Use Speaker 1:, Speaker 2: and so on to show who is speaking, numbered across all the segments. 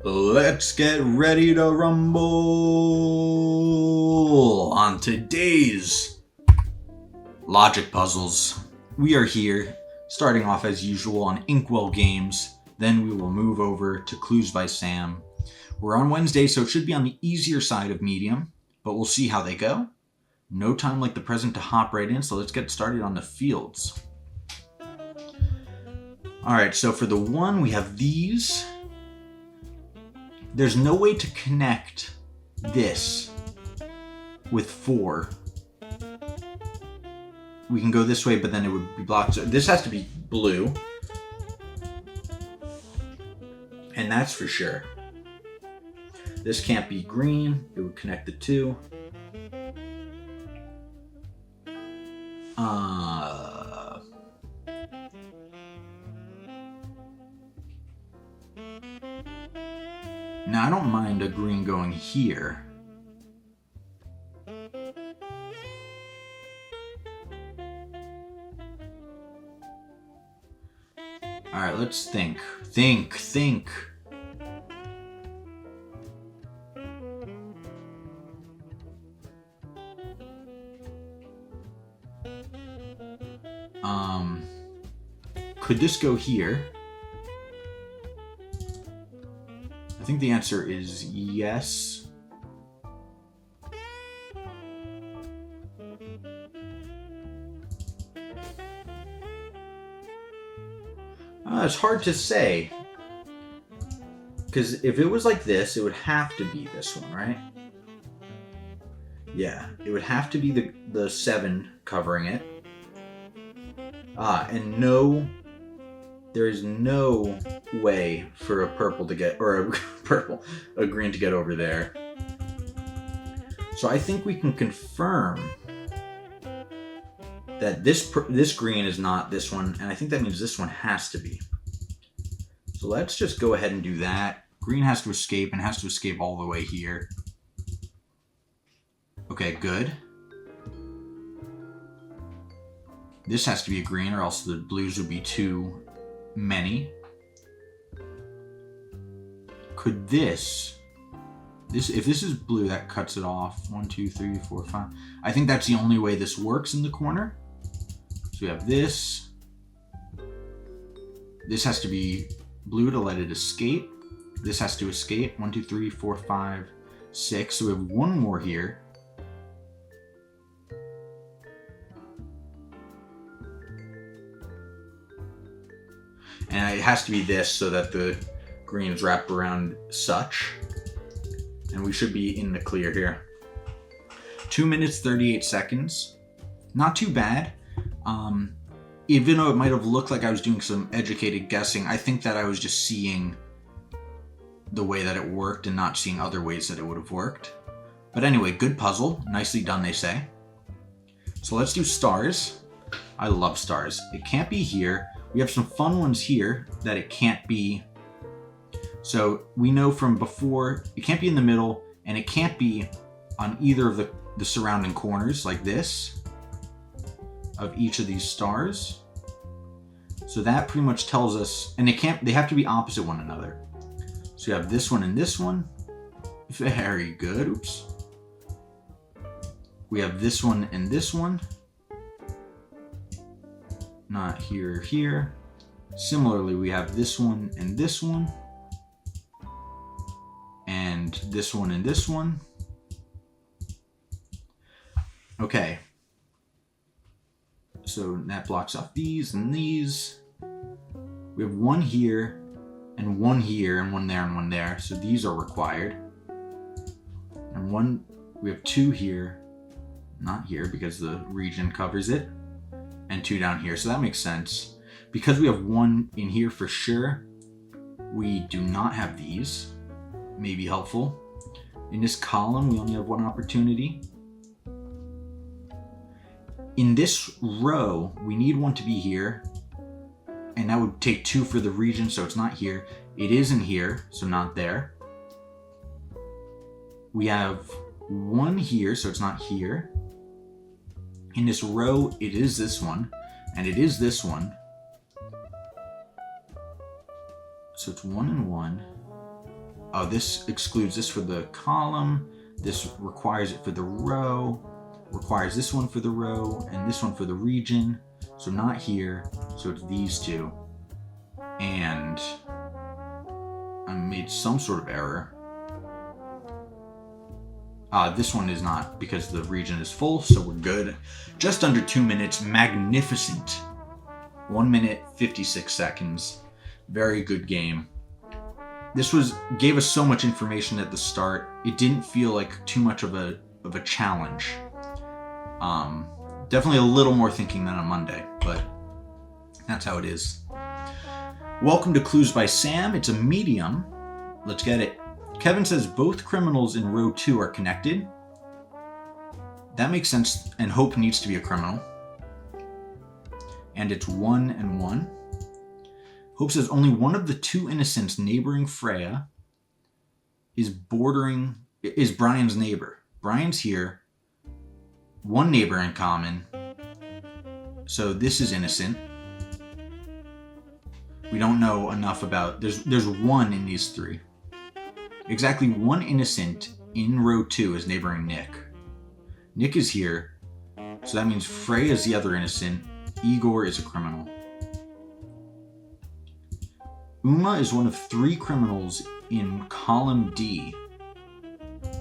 Speaker 1: Let's get ready to rumble on today's logic puzzles. We are here, starting off as usual on Inkwell Games. Then we will move over to Clues by Sam. We're on Wednesday, so it should be on the easier side of medium, but we'll see how they go. No time like the present to hop right in, so let's get started on the fields. Alright, so for the one, we have these. There's no way to connect this with 4. We can go this way, but then it would be blocked. So this has to be blue. And that's for sure. This can't be green. It would connect the 2. Now, I don't mind a green going here. Alright, let's think. Think. Could this go here? I think the answer is yes. It's hard to say. Because if it was like this, it would have to be this one, right? Yeah, it would have to be the 7 covering it. And no... There is no way for a purple to get, or a green to get over there. So I think we can confirm that this green is not this one, and I think that means this one has to be. So let's just go ahead and do that. Green has to escape, and has to escape all the way here. Okay, good. This has to be a green, or else the blues would be too many. Could this if this is blue, that cuts it off. 1, 2, 3, 4, 5. I think that's the only way this works in the corner. So we have this. This has to be blue to let it escape. This has to escape. 1, 2, 3, 4, 5, 6. So we have one more here. And it has to be this so that the greens wrap around such. And we should be in the clear here. 2 minutes, 38 seconds. Not too bad. Even though it might have looked like I was doing some educated guessing, I think that I was just seeing the way that it worked and not seeing other ways that it would have worked. But anyway, good puzzle. Nicely done, they say. So let's do stars. I love stars. It can't be here. We have some fun ones here that it can't be. So we know from before, it can't be in the middle, and it can't be on either of the surrounding corners like this of each of these stars. So that pretty much tells us, and they have to be opposite one another. So you have this one and this one. Very good. Oops. We have this one and this one. Not here. Similarly, we have this one and this one. And this one and this one. Okay. So that blocks off these and these. We have one here and one here and one there and one there. So these are required. And we have 2 here. Not here because the region covers it. And 2 down here, so that makes sense. Because we have 1 in here for sure, we do not have these. May be helpful. In this column, we only have 1 opportunity. In this row, we need 1 to be here, and that would take 2 for the region, so it's not here. It is in here, so not there. We have 1 here, so it's not here. In this row, it is this one, and it is this one. So it's 1 and 1. Oh, this excludes this for the column. This requires it for the row. Requires this one for the row and this one for the region. So not here. So it's these two. And I made some sort of error. This one is not because the region is full, so we're good. Just under 2 minutes. Magnificent. 1 minute, 56 seconds. Very good game. This gave us so much information at the start. It didn't feel like too much of a challenge. Definitely a little more thinking than on Monday, but that's how it is. Welcome to Clues by Sam. It's a medium. Let's get it. Kevin says both criminals in row 2 are connected. That makes sense, and Hope needs to be a criminal. And it's 1 and 1. Hope says only one of the 2 innocents neighboring Freya is Brian's neighbor. Brian's here. 1 neighbor in common. So this is innocent. We don't know enough about... There's 1 in these 3. Exactly 1 innocent in row 2 is neighboring Nick. Nick is here. So that means Freya is the other innocent. Igor is a criminal. Uma is one of 3 criminals in column D.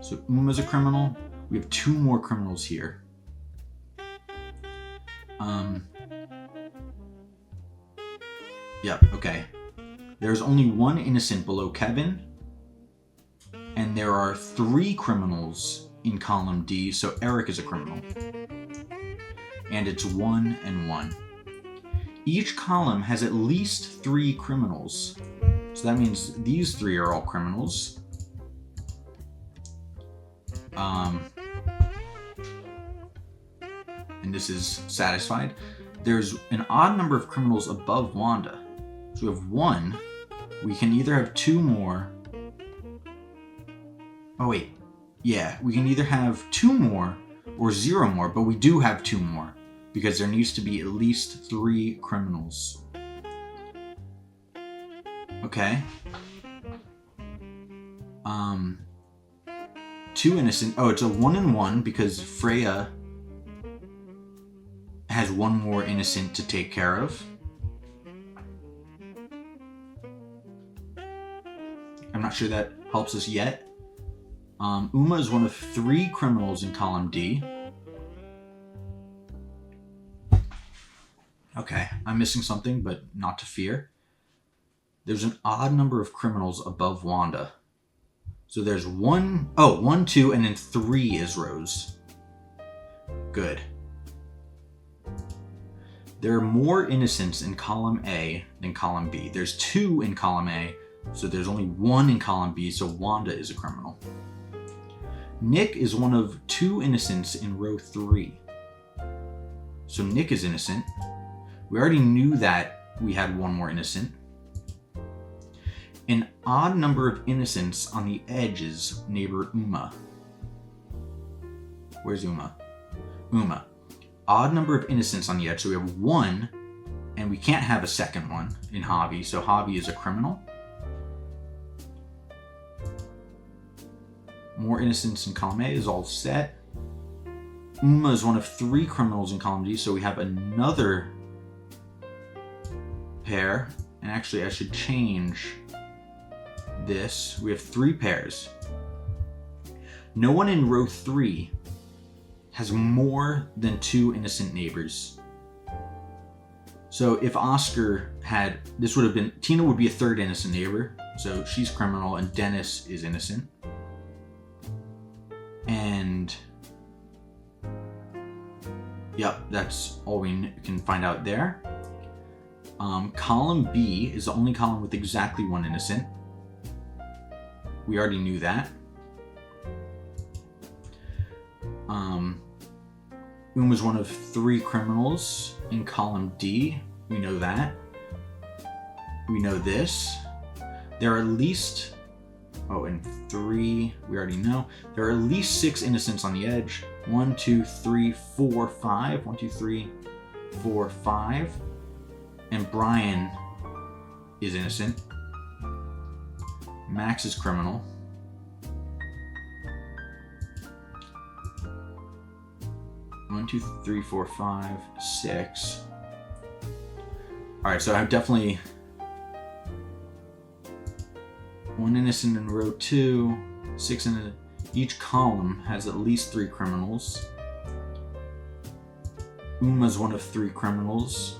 Speaker 1: So Uma's a criminal. We have 2 more criminals here. Yep, okay. There's only 1 innocent below Kevin. And there are 3 criminals in column D, so Eric is a criminal. And it's 1 and 1. Each column has at least 3 criminals. So that means these 3 are all criminals. And this is satisfied. There's an odd number of criminals above Wanda. So we have 1. We can either have 2 more. Oh wait. Yeah, we can either have 2 more or 0 more, but we do have 2 more. Because there needs to be at least 3 criminals. Okay. 2 innocent. Oh, it's a 1 and 1 because Freya has 1 more innocent to take care of. I'm not sure that helps us yet. Uma is one of 3 criminals in column D. Okay, I'm missing something, but not to fear. There's an odd number of criminals above Wanda. So there's 1, 2, and then 3 is Rose. Good. There are more innocents in column A than column B. There's 2 in column A, so there's only 1 in column B, so Wanda is a criminal. Nick is one of 2 innocents in row 3. So Nick is innocent. We already knew that we had 1 more innocent. An odd number of innocents on the edges neighbor Uma. Where's Uma? Uma. Odd number of innocents on the edge. So we have 1, and we can't have a second one in Javi. So Javi is a criminal. More innocents in column A is all set. Uma is one of 3 criminals in column D. So we have another pair. And actually, I should change this. We have 3 pairs. No one in row 3 has more than 2 innocent neighbors. So if Oscar had, this would have been, Tina would be a 3rd innocent neighbor. So she's criminal and Dennis is innocent. And yep, that's all we can find out there. Column B is the only column with exactly 1 innocent. We already knew that. Uma's one of 3 criminals in column D. We know that. We know this. There are at least... Oh, and 3, we already know. There are at least 6 innocents on the edge. 1, 2, 3, 4, 5. 1, 2, 3, 4, 5. And Brian is innocent. Max is criminal. One, two, three, four, five, six. All right, so I've definitely one innocent in row 2, 6 in each column has at least 3 criminals. Uma's one of 3 criminals.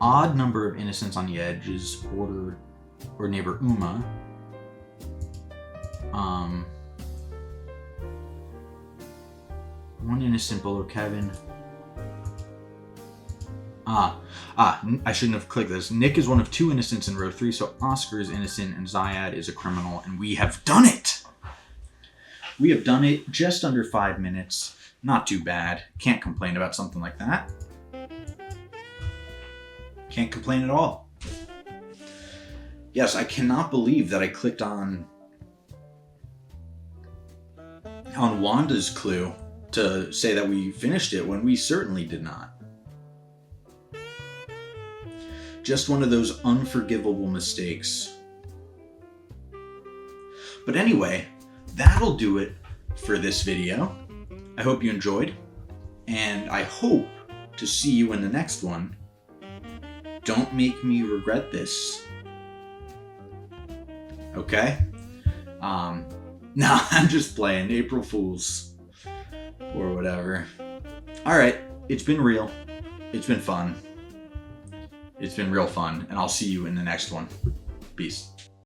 Speaker 1: Odd number of innocents on the edge is order or neighbor Uma. One innocent below Kevin. I shouldn't have clicked this. Nick is one of 2 innocents in row 3, so Oscar is innocent and Ziad is a criminal, and we have done it! We have done it just under 5 minutes. Not too bad. Can't complain about something like that. Can't complain at all. Yes, I cannot believe that I clicked on Wanda's clue to say that we finished it when we certainly did not. Just one of those unforgivable mistakes. But anyway, that'll do it for this video. I hope you enjoyed, and I hope to see you in the next one. Don't make me regret this. Okay? No, I'm just playing. April Fools. Or whatever. Alright, it's been real. It's been fun. It's been real fun, and I'll see you in the next one. Peace.